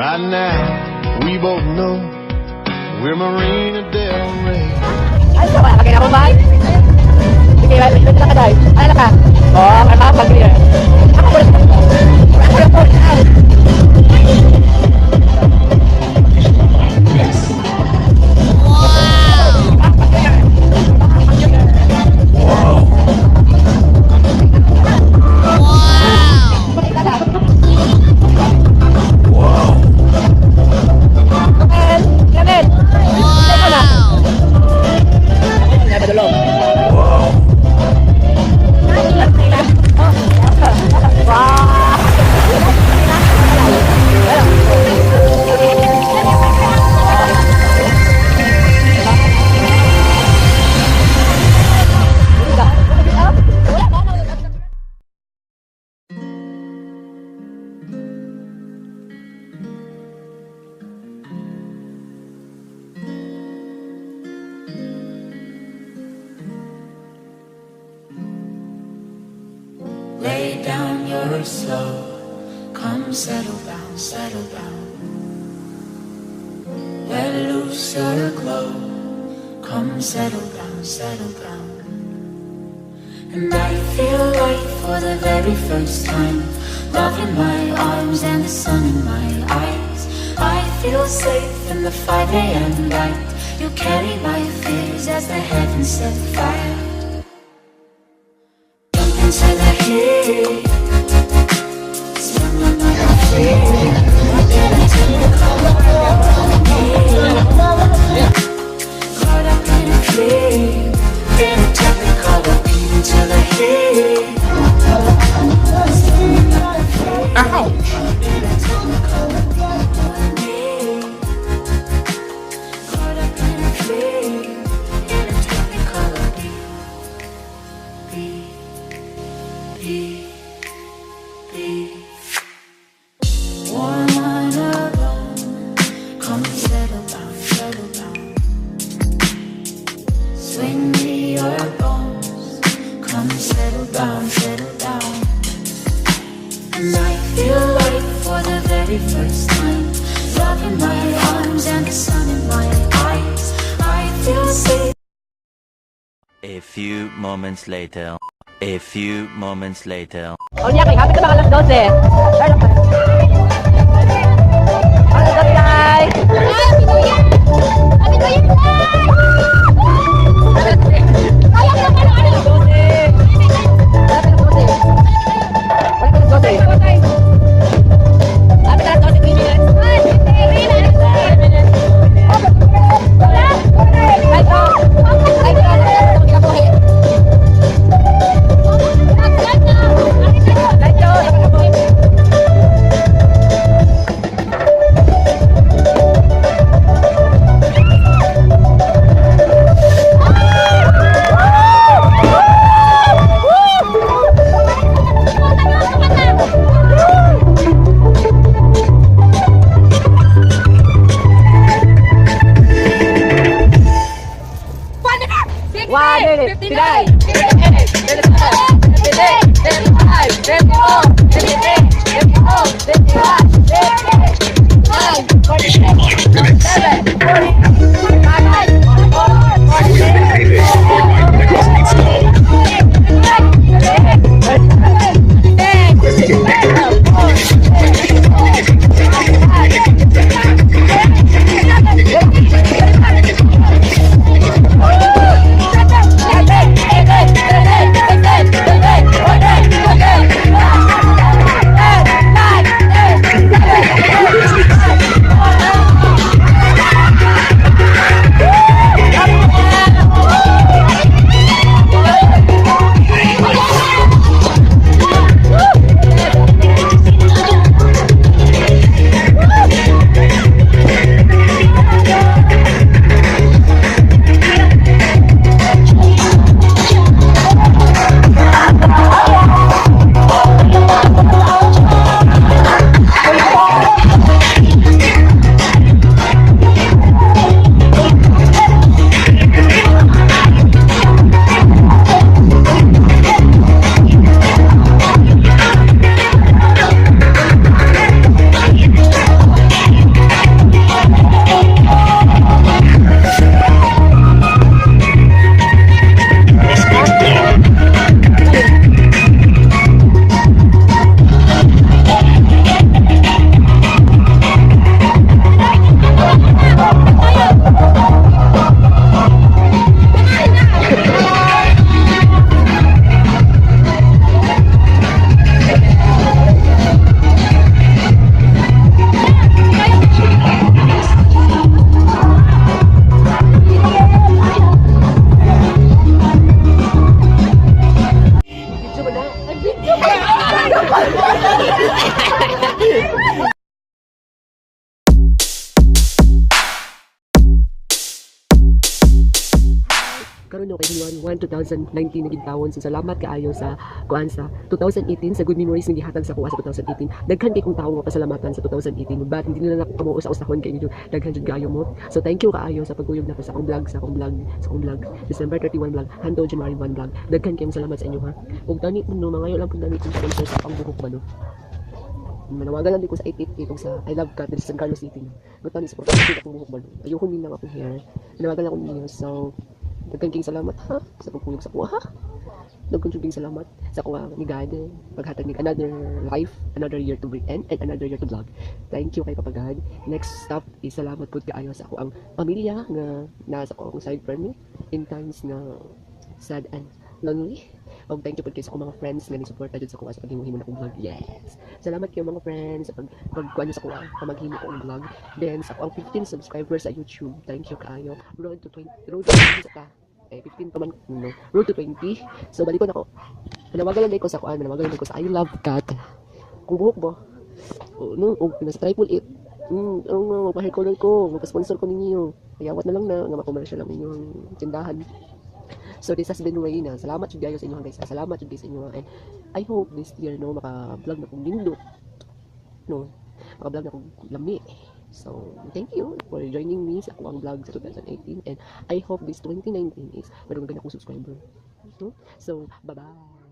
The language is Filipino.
Right now, we both know we're Marina Del Rey. Ano ba? Kaya ako ba? Sige, ito na ka dahil. Ano ka? Oo, may mga pag-clear. Ako po rin. Ako po rin. Lay down your slow, come settle down, settle down. Let loose your glow, come settle down, settle down. And I feel like for the very first time, love in my arms and the sun in my eyes. I feel safe in the 5 a.m. light. You carry my fears as the heavens set fire. To the heat, swim on my feet. Caught up in a dream, in a technicolor beam to the heat. Ouch! In a technicolor beam. Caught up in a dream, in a technicolor beam. Warm on alone, come settle down, settle down. Swing me your bones, come settle down, settle down. And I feel like for the very first time, love in my arms and the sun in my eyes. I feel safe. A few moments later. A few moments later. O niya, kay hapit na baka alas 12. Alas 12, guys! Happy New Year! Happy New Year! Ayaw na ka na! karon no kay January 1, 2019 naging taon. So salamat kaayo sa kuan sa 2018 sa good memories nga gihatag sa kuha sa 2018. Daghan kay kong tawo nga pasalamatan sa 2018 but hindi na nakamuo sa usahon kay medyo daghan jud kaayo mo. So thank you kaayo sa pagkuyog na sa akong vlog sa akong vlog December 31 vlog hangtod January 1 vlog. Daghan kay salamat sa inyo ha. Ug tani no mangayo lang pud dani kung sponsor sa akong buhok ba no. Manawagan lang din ko sa 888 kung sa I Love Cat sa San Carlos City. Gusto ni sa pagkakas akong buhok ba no. Ayoko din lang akong hair. Manawagan lang ako ninyo. So daghan kay salamat ha sa pagkuyog sa kuha ha. Daghan jud salamat sa kuha ni God paghatag ni another life, another year to end and another year to vlog. Thank you kay Papa God. Next stop is salamat pud kaayo sa ako ang pamilya nga nasa akong side friend in times na sad and lonely. Og thank you po kay sa akong mga friends nga ni-suporta jud sa kuha sa paghimo-himo na akong vlog. Yes. Salamat kayo mga friends sa pagkuha niyo sa kuha sa maghimo ko ang vlog. Then sa akong 15 subscribers sa YouTube. Thank you kaayo. Road to 20 sa ka. 15 pa man no. Road to 20. So balik ko na ko. Manawagan lang ko sa kuha, manawagan lang ko sa I Love Cat. Kung buhok ba? No, og nasa 888. Ang pa-hair color ko, magpa-sponsor ko ninyo. Ayawat na lang na nga ma-commercial lang inyong tindahan. So this has been Reyna. Salamat jud kayo sa inyo guys. Salamat jud sa inyo and I hope this year no maka-vlog na kong lindo. No, maka-vlog na kong lami. So thank you for joining me sa akong vlog sa 2018 and I hope this 2019 is meron ganang akong subscriber. So bye-bye.